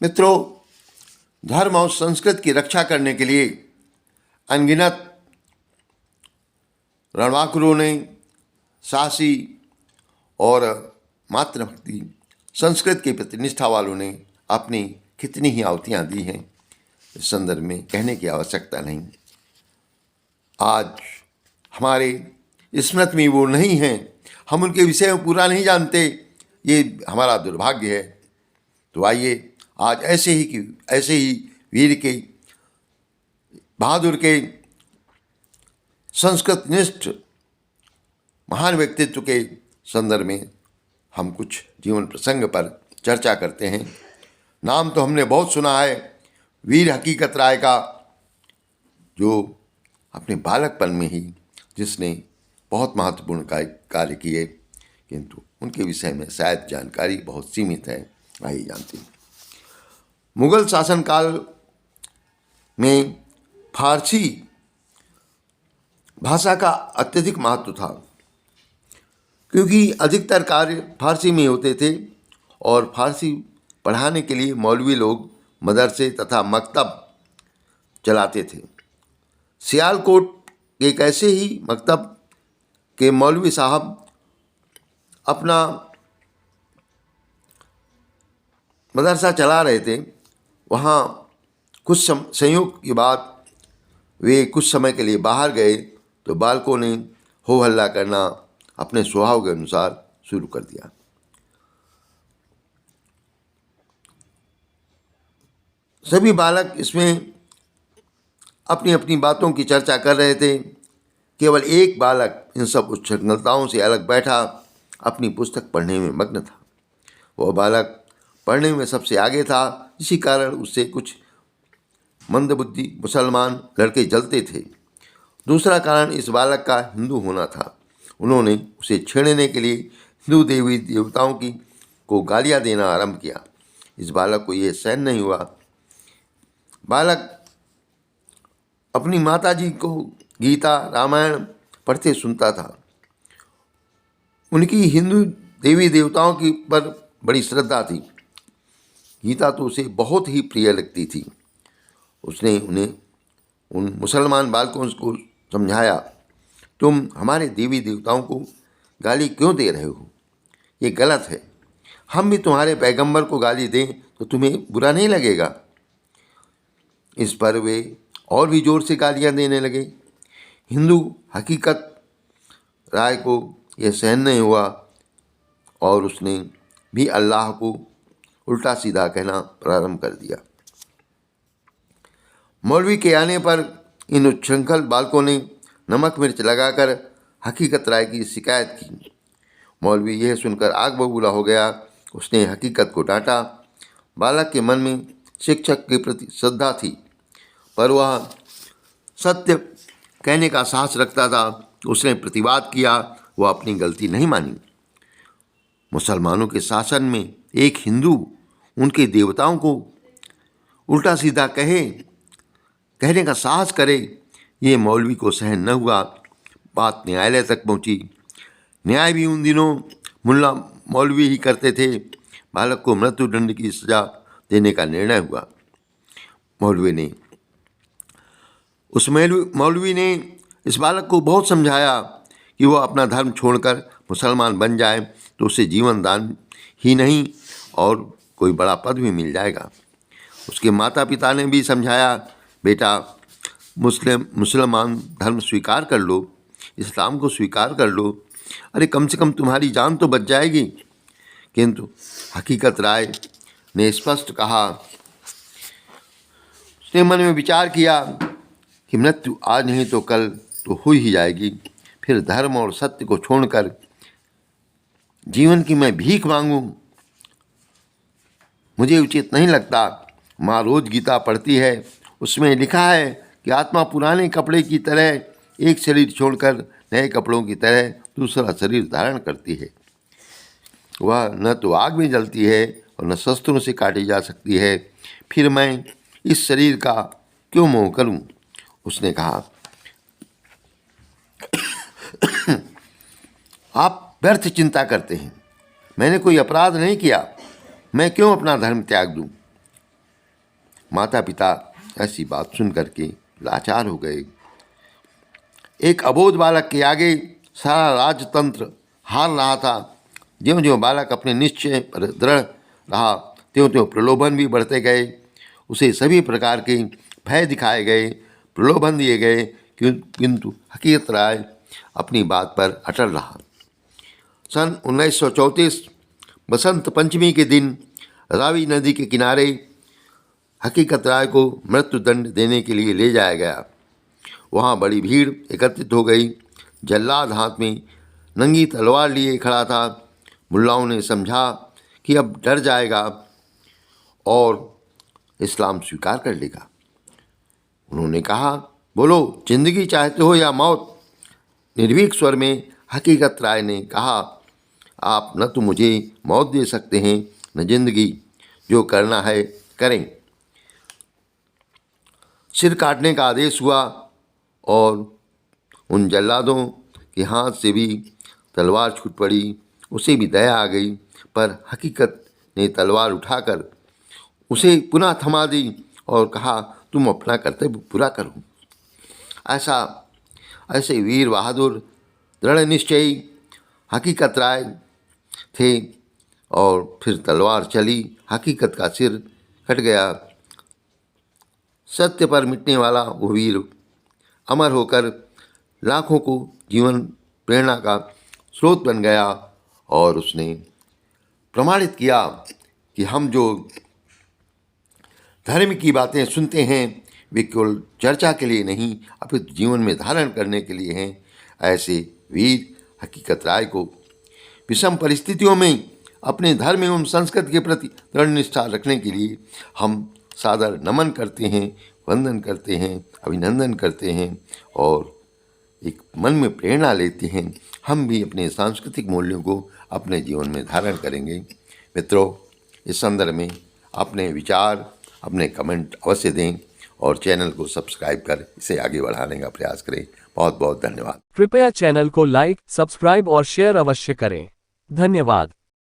मित्रों, धर्म और संस्कृत की रक्षा करने के लिए अनगिनत रणवाकुरों ने, साहसी और मातृभक्ति संस्कृत के प्रति निष्ठा वालों ने अपनी कितनी ही आहुतियाँ दी हैं, इस संदर्भ में कहने की आवश्यकता नहीं। आज हमारे स्मृति में वो नहीं हैं, हम उनके विषय में पूरा नहीं जानते, ये हमारा दुर्भाग्य है। तो आइए आज ऐसे ही वीर के, बहादुर के, संस्कृतनिष्ठ महान व्यक्तित्व के संदर्भ में हम कुछ जीवन प्रसंग पर चर्चा करते हैं। नाम तो हमने बहुत सुना है वीर हकीकत राय का, जो अपने बालकपन में ही जिसने बहुत महत्वपूर्ण कार्य किए, किंतु उनके विषय में शायद जानकारी बहुत सीमित है। आइए जानते हैं। मुगल शासनकाल में फारसी भाषा का अत्यधिक महत्व था, क्योंकि अधिकतर कार्य फारसी में होते थे और फारसी पढ़ाने के लिए मौलवी लोग मदरसे तथा मकतब चलाते थे। सियालकोट एक ऐसे ही मकतब के मौलवी साहब अपना मदरसा चला रहे थे। वहाँ कुछ संयोग के बाद वे कुछ समय के लिए बाहर गए तो बालकों ने हो हल्ला करना अपने स्वभाव के अनुसार शुरू कर दिया। सभी बालक इसमें अपनी अपनी बातों की चर्चा कर रहे थे। केवल एक बालक इन सब उच्छृंखलताओं से अलग बैठा अपनी पुस्तक पढ़ने में मग्न था। वह बालक पढ़ने में सबसे आगे था, इसी कारण उससे कुछ मंदबुद्धि मुसलमान लड़के जलते थे। दूसरा कारण इस बालक का हिंदू होना था। उन्होंने उसे छेड़ने के लिए हिंदू देवी देवताओं को गालियाँ देना आरंभ किया। इस बालक को यह सहन नहीं हुआ। बालक अपनी माताजी को गीता रामायण पढ़ते सुनता था। उनकी हिंदू देवी देवताओं की पर बड़ी श्रद्धा थी। गीता तो उसे बहुत ही प्रिय लगती थी। उसने उन मुसलमान बालकों को समझाया, तुम हमारे देवी देवताओं को गाली क्यों दे रहे हो? ये गलत है। हम भी तुम्हारे पैगंबर को गाली दें तो तुम्हें बुरा नहीं लगेगा? इस पर वे और भी जोर से गालियां देने लगे। हिंदू हकीकत राय को यह सहन नहीं हुआ और उसने भी अल्लाह को उल्टा सीधा कहना प्रारंभ कर दिया। मौलवी के आने पर इन उच्छृंखल बालकों ने नमक मिर्च लगाकर हकीकत राय की शिकायत की। मौलवी यह सुनकर आग बबूला हो गया। उसने हकीकत को डांटा। बालक के मन में शिक्षक के प्रति श्रद्धा थी, पर वह सत्य कहने का साहस रखता था। उसने प्रतिवाद किया। वह अपनी गलती नहीं मानी। मुसलमानों के शासन में एक हिंदू उनके देवताओं को उल्टा सीधा कहने का साहस करे, ये मौलवी को सहन न हुआ। बात न्यायालय तक पहुंची। न्याय भी उन दिनों मुल्ला मौलवी ही करते थे। बालक को मृत्युदंड की सजा देने का निर्णय हुआ। मौलवी ने इस बालक को बहुत समझाया कि वह अपना धर्म छोड़कर मुसलमान बन जाए तो उसे जीवन दान ही नहीं और कोई बड़ा पद भी मिल जाएगा। उसके माता पिता ने भी समझाया, बेटा मुसलमान धर्म स्वीकार कर लो, इस्लाम को स्वीकार कर लो, अरे कम से कम तुम्हारी जान तो बच जाएगी। किंतु हकीकत राय ने स्पष्ट कहा, उसने मन में विचार किया कि मृत्यु आज नहीं तो कल तो हो ही जाएगी। फिर धर्म और सत्य को छोड़कर जीवन की मैं भीख मांगूं, मुझे उचित नहीं लगता। माँ रोज गीता पढ़ती है, उसमें लिखा है कि आत्मा पुराने कपड़े की तरह एक शरीर छोड़कर नए कपड़ों की तरह दूसरा शरीर धारण करती है। वह न तो आग में जलती है और न शस्त्रों से काटी जा सकती है। फिर मैं इस शरीर का क्यों मोह करूं? उसने कहा, आप व्यर्थ चिंता करते हैं। मैंने कोई अपराध नहीं किया, मैं क्यों अपना धर्म त्याग दूं? माता पिता ऐसी बात सुन करके लाचार हो गए। एक अबोध बालक के आगे सारा राजतंत्र हार रहा था। ज्यों ज्यों बालक अपने निश्चय पर दृढ़ रहा, त्यों त्यों प्रलोभन भी बढ़ते गए। उसे सभी प्रकार के भय दिखाए गए, प्रलोभन दिए गए, किंतु हकीकत राय अपनी बात पर अटल रहा। सन 1934 बसंत पंचमी के दिन रावी नदी के किनारे हकीकत राय को मृत्युदंड देने के लिए ले जाया गया। वहाँ बड़ी भीड़ एकत्रित हो गई। जल्लाद हाथ में नंगी तलवार लिए खड़ा था। मुल्लाओं ने समझा कि अब डर जाएगा और इस्लाम स्वीकार कर लेगा। उन्होंने कहा, बोलो, जिंदगी चाहते हो या मौत? निर्भीक स्वर में हकीकत राय ने कहा, आप न तो मुझे मौत दे सकते हैं न जिंदगी, जो करना है करें। सिर काटने का आदेश हुआ और उन जल्लादों के हाथ से भी तलवार छूट पड़ी। उसे भी दया आ गई, पर हकीकत ने तलवार उठाकर उसे पुनः थमा दी और कहा, तुम अपना कर्तव्य पूरा करो। ऐसे वीर बहादुर दृढ़ निश्चयी हकीकत राय थे और फिर तलवार चली। हकीकत का सिर कट गया। सत्य पर मिटने वाला वो वीर अमर होकर लाखों को जीवन प्रेरणा का स्रोत बन गया और उसने प्रमाणित किया कि हम जो धर्म की बातें सुनते हैं वे केवल चर्चा के लिए नहीं अपितु जीवन में धारण करने के लिए हैं। ऐसे वीर हकीकत राय को विषम परिस्थितियों में अपने धर्म एवं संस्कृति के प्रति दृढ़ निष्ठा रखने के लिए हम सादर नमन करते हैं, वंदन करते हैं, अभिनंदन करते हैं और एक मन में प्रेरणा लेते हैं। हम भी अपने सांस्कृतिक मूल्यों को अपने जीवन में धारण करेंगे। मित्रों, इस संदर्भ में अपने विचार, अपने कमेंट अवश्य दें और चैनल को सब्सक्राइब कर इसे आगे बढ़ाने का प्रयास करें। बहुत बहुत धन्यवाद। कृपया चैनल को लाइक, सब्सक्राइब और शेयर अवश्य करें। धन्यवाद।